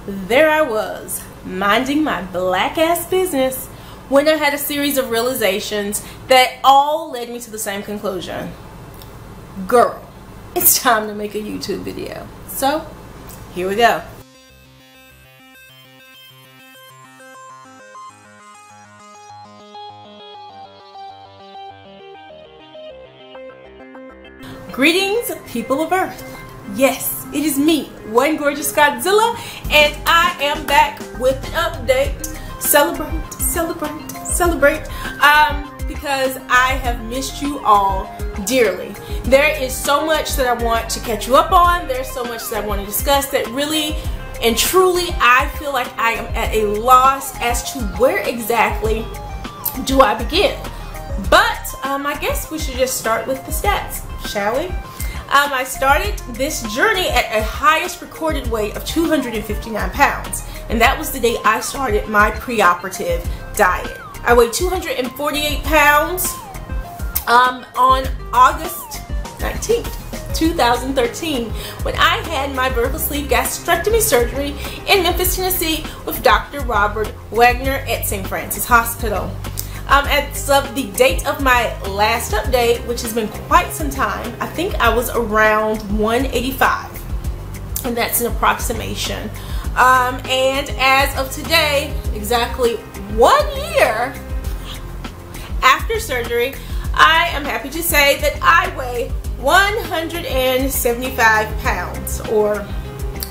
there I was, minding my black ass business, when I had a series of realizations that all led me to the same conclusion. Girl, it's time to make a YouTube video. So, here we go. Greetings, people of Earth. Yes, it is me, One Gorgeous Godzilla, and I am back with an update. Celebrate, celebrate, celebrate, because I have missed you all dearly. There is so much that I want to catch you up on. There's so much that I want to discuss that really and truly I feel like I am at a loss as to where exactly do I begin. But I guess we should just start with the stats, shall we? I started this journey at a highest recorded weight of 259 pounds, and that was the day I started my preoperative diet. I weighed 248 pounds on August 19th, 2013, when I had my vertical sleeve gastrectomy surgery in Memphis, Tennessee with Dr. Robert Wagner at St. Francis Hospital. As of the date of my last update, which has been quite some time, I think I was around 185, and that's an approximation. And as of today, exactly 1 year after surgery, I am happy to say that I weigh 175 pounds, or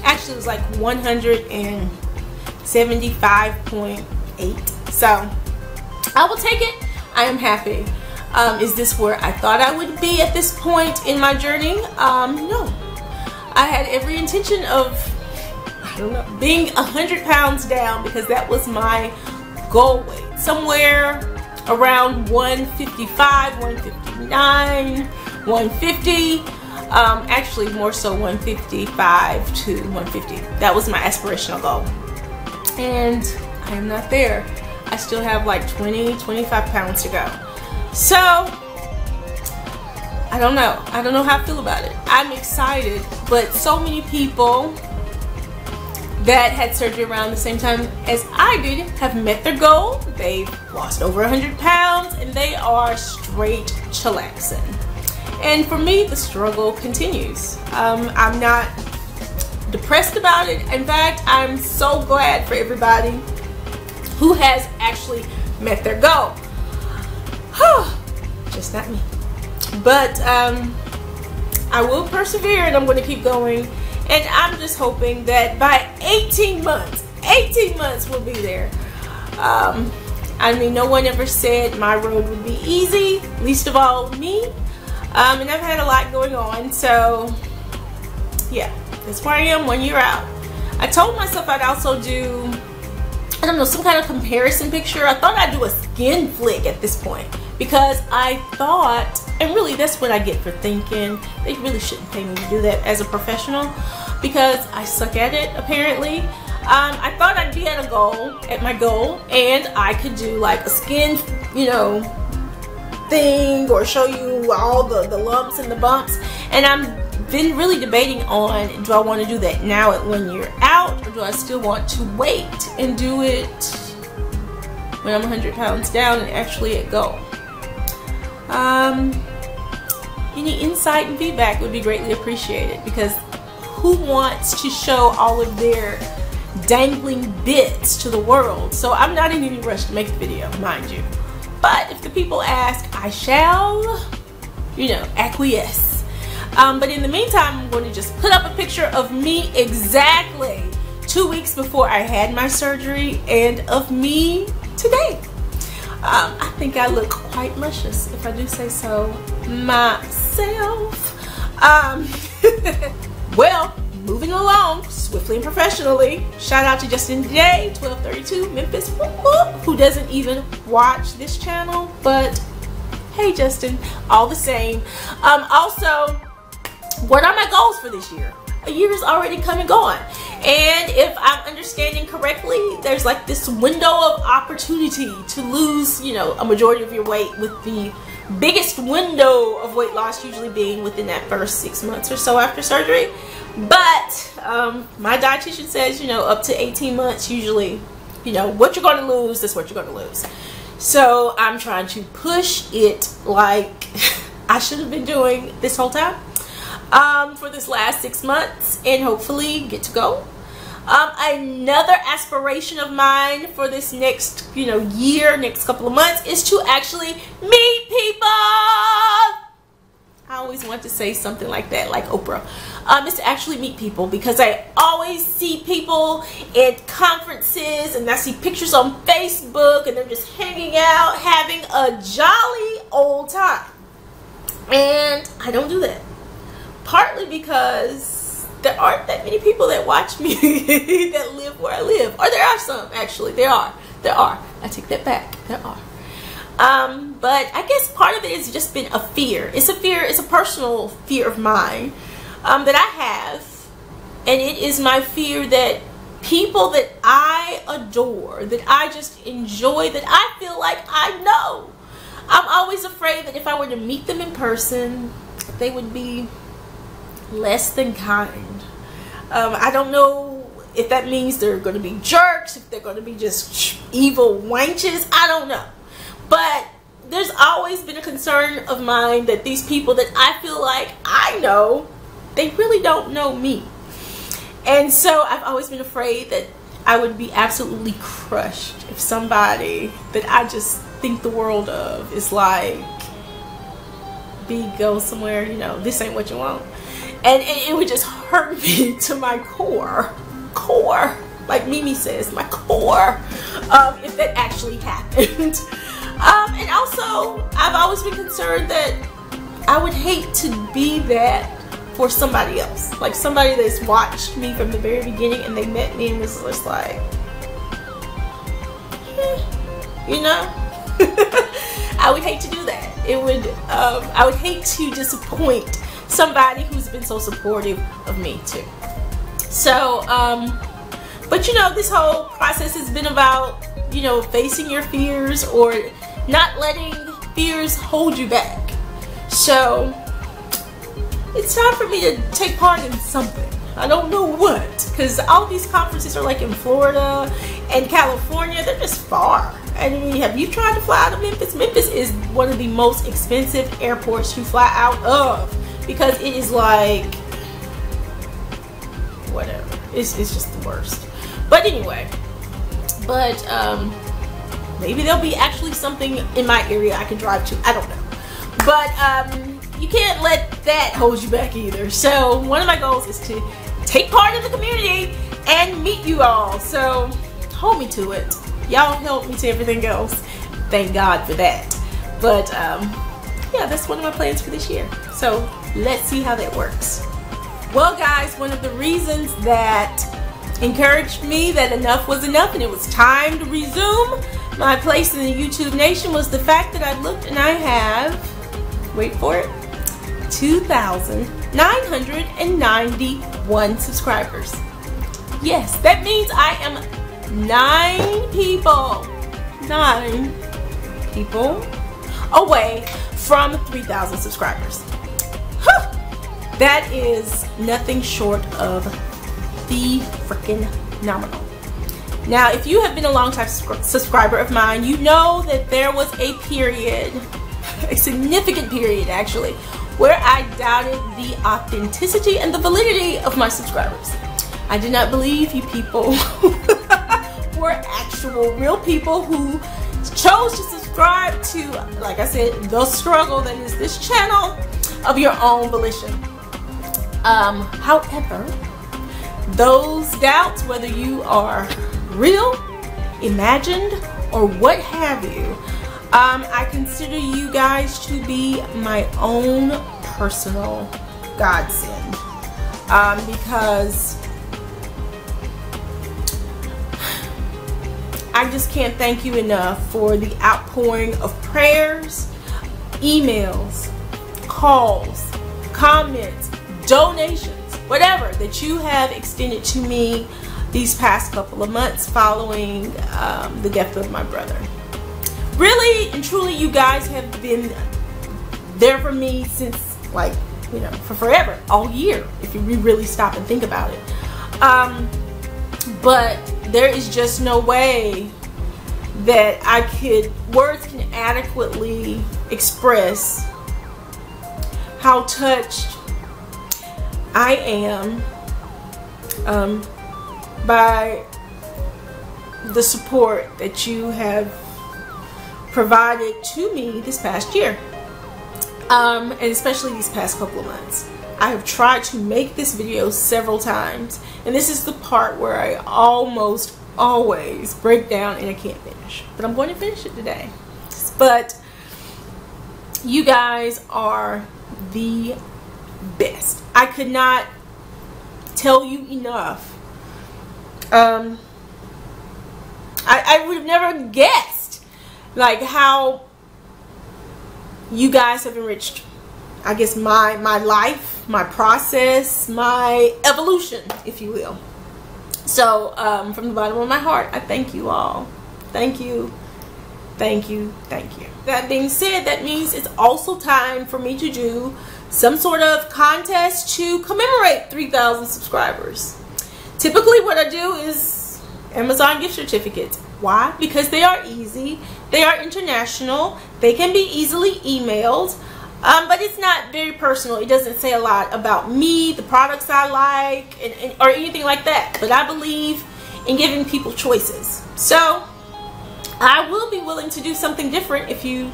actually it was like 175.8. So I will take it. I am happy. Is this where I thought I would be at this point in my journey? No. I had every intention of, I don't know, being 100 pounds down, because that was my goal weight. Somewhere around 155, 159, 150. Actually more so 155 to 150. That was my aspirational goal. And I am not there. I still have like 25 pounds to go. So, I don't know. I don't know how I feel about it. I'm excited, but so many people that had surgery around the same time as I did have met their goal. They've lost over 100 pounds and they are straight chillaxing. And for me, the struggle continues. I'm not depressed about it. In fact, I'm so glad for everybody who has actually met their goal. Just not me. But I will persevere, and I'm going to keep going. And I'm just hoping that by 18 months we'll be there. I mean, no one ever said my road would be easy, least of all me. And I've had a lot going on, so yeah, that's where I am 1 year out. I told myself I'd also do, I don't know, some kind of comparison picture. I thought I'd do a skin flick at this point, because I thought, and really that's what I get for thinking, they really shouldn't pay me to do that as a professional, because I suck at it apparently. I thought I'd be at my goal, and I could do like a skin, you know, thing, or show you all the lumps and the bumps. And I'm been really debating on, do I want to do that now at 1 year out, or do I still want to wait and do it when I'm 100 pounds down and actually at goal? Any insight and feedback would be greatly appreciated, because who wants to show all of their dangling bits to the world? So I'm not in any rush to make the video, mind you. But if the people ask, I shall, you know, acquiesce. But in the meantime, I'm going to just put up a picture of me exactly 2 weeks before I had my surgery, and of me today. I think I look quite luscious, if I do say so myself. Well, moving along swiftly and professionally. Shout out to Justin today, 1232 Memphis, who doesn't even watch this channel, but hey Justin, all the same. Also, what are my goals for this year? A year is already come and gone, and if I'm understanding correctly, there's like this window of opportunity to lose, you know, a majority of your weight with the biggest window of weight loss usually being within that first 6 months or so after surgery. But my dietitian says, you know, up to 18 months usually, you know, what you're going to lose, that's what you're going to lose. So I'm trying to push it like I should have been doing this whole time for this last 6 months, and hopefully get to go. Another aspiration of mine for this next, you know, year, next couple of months, is to actually meet people. I always want to say something like that, like Oprah. Is to actually meet people, because I always see people at conferences and I see pictures on Facebook and they're just hanging out, having a jolly old time. And I don't do that. Partly because there aren't that many people that watch me that live where I live. Or there are some, actually. There are. I take that back. There are. But I guess part of it has just been a fear. It's a fear, it's a personal fear of mine that I have. And it is my fear that people that I adore, that I just enjoy, that I feel like I know, I'm always afraid that if I were to meet them in person, they would be less than kind. I don't know if that means they're going to be jerks, if they're going to be just evil wenches. I don't know. But there's always been a concern of mine that these people that I feel like I know, they really don't know me. And so I've always been afraid that I would be absolutely crushed if somebody that I just think the world of is like, B, go somewhere, you know, this ain't what you want. And it would just hurt me to my core, like Mimi says, my core, if that actually happened. And also, I've always been concerned that I would hate to be that for somebody else. Like somebody that's watched me from the very beginning and they met me and was just like, you know? I would hate to do that. It would, I would hate to disappoint somebody who's been so supportive of me too. So, but you know, this whole process has been about, you know, facing your fears or not letting fears hold you back. So it's time for me to take part in something. I don't know what, because all these conferences are like in Florida and California. They're just far. I mean, have you tried to fly out of Memphis? Memphis is one of the most expensive airports to fly out of, because it is like, whatever. It's just the worst. But anyway, maybe there'll be actually something in my area I can drive to. I don't know. But you can't let that hold you back either. So one of my goals is to take part in the community and meet you all. So hold me to it. Y'all help me to everything else. Thank God for that. But yeah, that's one of my plans for this year. So let's see how that works. Well guys, one of the reasons that encouraged me that enough was enough and it was time to resume my place in the YouTube nation was the fact that I looked and I have, wait for it, 2,991 subscribers. Yes, that means I am 9 people away from 3,000 subscribers. Huh. That is nothing short of the freaking phenomenal. Now, if you have been a long-time subscriber of mine, you know that there was a period, a significant period actually, where I doubted the authenticity and the validity of my subscribers. I did not believe you people were actual real people who chose to subscribe to, like I said, the struggle that is this channel of your own volition. However, those doubts, whether you are real, imagined, or what have you, I consider you guys to be my own personal godsend, because I just can't thank you enough for the outpouring of prayers, emails, calls, comments, donations, whatever that you have extended to me these past couple of months following the death of my brother. Really and truly, you guys have been there for me since, like, you know, for forever, all year, if you really stop and think about it. But there is just no way that words can adequately express how touched I am by the support that you have provided to me this past year, and especially these past couple of months. I have tried to make this video several times, and this is the part where I almost always break down and I can't finish, but I'm going to finish it today. But you guys are the best. I could not tell you enough. I would have never guessed, like, how you guys have enriched, I guess, my life, my process, my evolution, if you will. So from the bottom of my heart, I thank you all. Thank you, thank you, thank you. That being said, that means it's also time for me to do some sort of contest to commemorate 3,000 subscribers. Typically what I do is Amazon gift certificates. Why? Because they are easy, they are international, they can be easily emailed, but it's not very personal. It doesn't say a lot about me, the products I like, or anything like that. But I believe in giving people choices. So I will be willing to do something different if you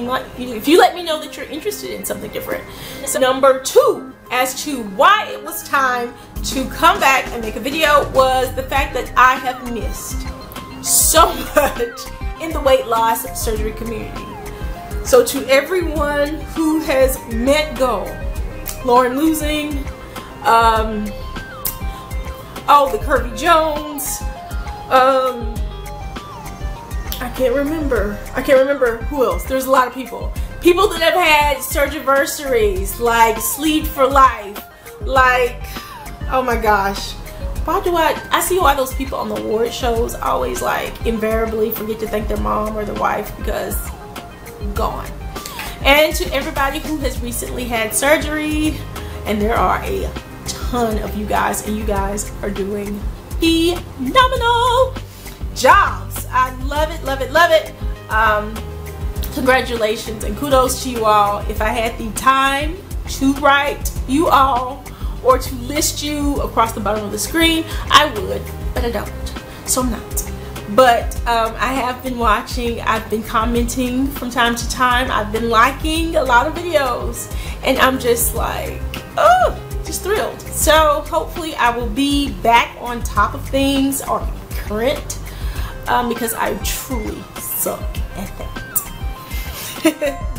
let me know that you're interested in something different. So number 2, as to why it was time to come back and make a video, was the fact that I have missed so much in the weight loss surgery community. So to everyone who has met goal, Lauren Losing, the Curvy Jones, I can't remember who else. There's a lot of people that have had surgiversaries, like Sleep for Life, like, oh my gosh, why do I see why those people on the award shows always, like, invariably forget to thank their mom or their wife, because gone. And to everybody who has recently had surgery, and there are a ton of you guys, and you guys are doing phenomenal jobs. I love it, love it, love it. Congratulations and kudos to you all. If I had the time to write you all or to list you across the bottom of the screen, I would, but I don't, so I'm not. But I have been watching, I've been commenting from time to time, I've been liking a lot of videos, and I'm just like, oh, just thrilled. So hopefully I will be back on top of things, or current, because I truly suck at that.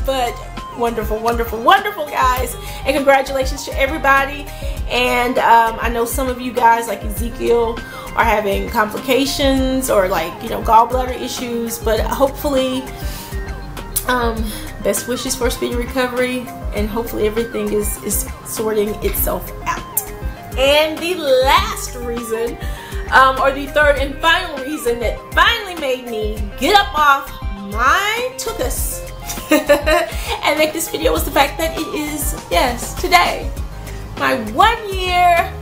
But wonderful, wonderful, wonderful, guys, and congratulations to everybody. And I know some of you guys, like Ezekiel, are having complications or, like, you know, gallbladder issues, but hopefully best wishes for speedy recovery, and hopefully everything is sorting itself out. And the last reason, or the third and final reason that finally made me get up off my tuchus and make this video, was the fact that it is, yes, today, my 1-year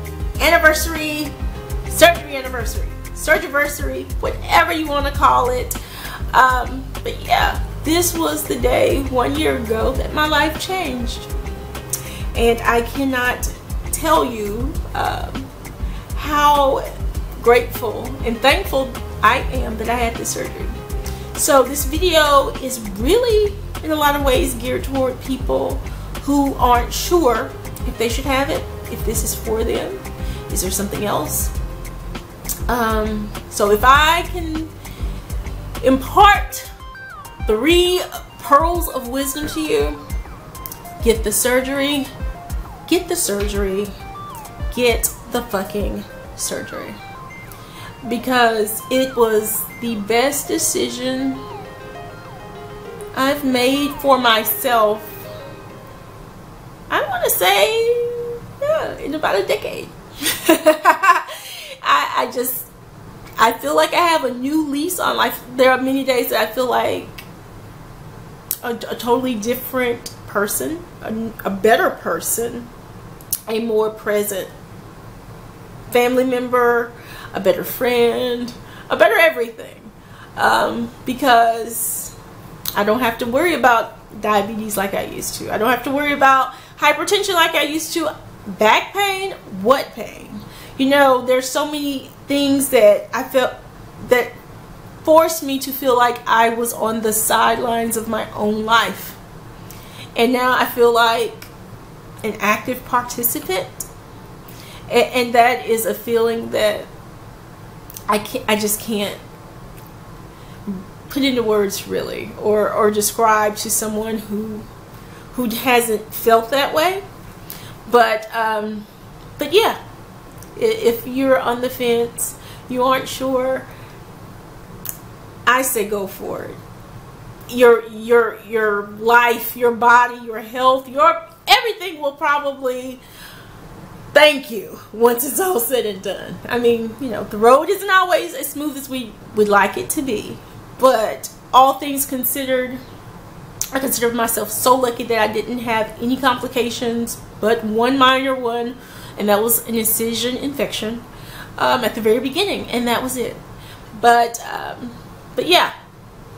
anniversary, surgery anniversary, surgiversary, whatever you want to call it. But yeah, this was the day 1 year ago that my life changed, and I cannot tell you how grateful and thankful I am that I had this surgery. So this video is really, in a lot of ways, geared toward people who aren't sure if they should have it, if this is for them, is there something else. So if I can impart 3 pearls of wisdom to you: get the surgery, get the surgery, get the fucking surgery. Because it was the best decision I've made for myself, I want to say, yeah, in about a decade. I feel like I have a new lease on life. There are many days that I feel like a totally different person, a better person, a more present family member, a better friend, a better everything. Because I don't have to worry about diabetes like I used to. I don't have to worry about hypertension like I used to. Back pain, what pain? You know, there's so many things that I felt that forced me to feel like I was on the sidelines of my own life. And now I feel like an active participant. And that is a feeling that I just can't put into words really, or describe to someone who hasn't felt that way. But yeah, if you're on the fence, you aren't sure, I say go for it. Your life, your body, your health, your everything will probably thank you once it's all said and done. I mean, you know, the road isn't always as smooth as we would like it to be, but all things considered, I consider myself so lucky that I didn't have any complications, but one minor one, and that was an incision infection at the very beginning, and that was it. But yeah,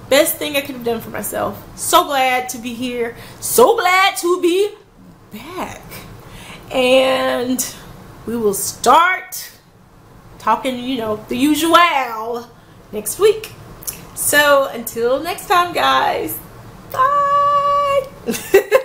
best thing I could have done for myself. So glad to be here. So glad to be back. And we will start talking, you know, the usual next week. So until next time, guys. Bye.